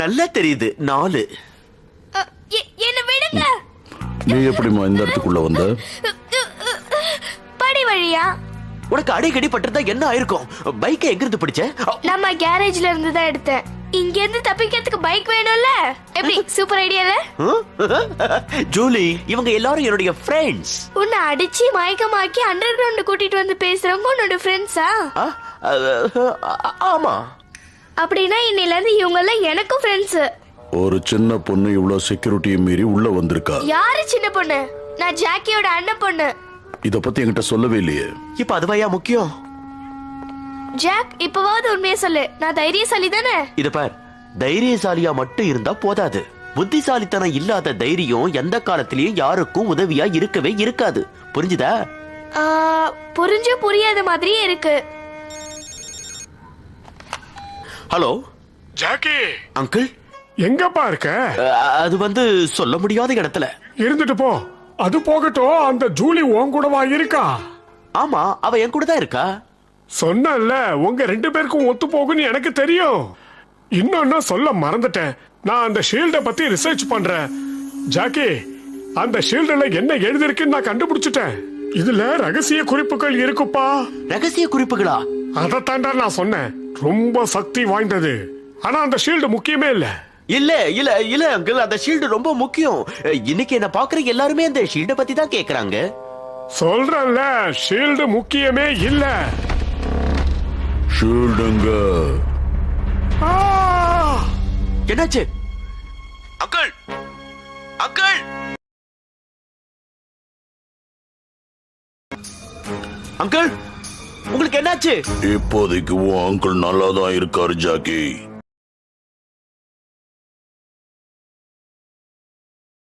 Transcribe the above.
நல்லா தெரியுது 4. என்ன விடுங்க. நீ எப்படிமா இந்த இடத்துக்குள்ள வந்த? படி வழியா. உனக்கு அடிக்கடி பட்டிருந்தா என்ன ஆயிருக்கும்? பைக்கை எங்க இருந்து பிடிச்ச? நம்ம கேரேஜ்ல இருந்து தான் எடுத்தேன். இங்க இருந்து தப்பிக்கிறதுக்கு பைக் வேணும்ல. எப்படி சூப்பர் ஐடியால? ஜூலி, இவங்க எல்லாரும் என்னுடைய ஃப்ரெண்ட்ஸ். உன்னை அடிச்சு மயக்கமாக்கி அண்டர் கிரவுண்ட் கூட்டிட்டு வந்து பேசுறவங்க உன்னோட ஃப்ரெண்ட்ஸா? ஆமா. அப்படின்னா இன்னையில இருந்து இவங்க எல்லாம் எனக்கும் ஃப்ரெண்ட்ஸ். ஒரு சின்ன பொண்ணு இவ்வளவு செக்யூரிட்டியை மீறி உள்ள வந்திருக்கா. யாரு சின்ன பொண்ணு? நான் ஜாக்கியோட அண்ணன் பொண்ணு. இத பத்தி என்கிட்ட சொல்லவே இல்லையே. இப்ப அதுவாயா முக்கியம்? ஜாக், இப்பவாவது உண்மையை சொல்லு. நான் தைரியசாலி தானே? இத பார், தைரியசாலியா மட்டும் இருந்தா போதாது. புத்திசாலித்தனம் இல்லாத தைரியம் எந்த காலத்திலயும் யாருக்கும் உதவியா இருக்கவே இருக்காது. புரிஞ்சுதா? புரிஞ்சு புரியாத மாதிரியே இருக்கு. Hello Jackie, uncle. எங்கப்பா இருக்க? அது வந்து சொல்ல முடியாத இடத்துல. இருந்துட்டு போ. அது போகட்டும், அந்த ஜூலி உன் கூடவா இருக்கா? ஆமா, அவ என் கூட தான் இருக்கா. சொன்னல, உங்க 2 பேருக்கும் ஒத்து போகுன்னு எனக்கு தெரியும். இன்னொன்னு சொல்ல மறந்துட்டேன். நான் அந்த ஷீல்ட பத்தி ரிசர்ச் பண்றேன். ஜாக்கி, அந்த ஷீல்டுல என்ன எழுதிருக்குன்னு நான் கண்டுபிடிச்சிட்டேன். இதுல ரகசிய குறிப்புகள் இருக்குப்பா. ரகசிய குறிப்புகளா? அதத்தாண்டா நான் சொன்னேன். ரொம்ப சக்தி வாய்ந்தது. ஆனா அந்த ஷீல்டு முக்கியமே இல்ல. இல்ல இல்ல இல்ல அங்கிள், அந்த ஷீல்டு ரொம்ப முக்கியம். இன்னைக்கு என்ன பாக்குற எல்லாருமே அந்த ஷீல்ட பத்தி தான் கேக்குறாங்க. சொல்றேன்ல, ஷீல்டு முக்கியமே இல்ல. ஷீல்டுங்க. என்னாச்சு அங்கிள்? அங்கிள், அங்கிள், உங்களுக்கு என்னாச்சு? இப்போதைக்கு உன் அங்கிள் நல்லாதான் இருக்காரு ஜாக்கி.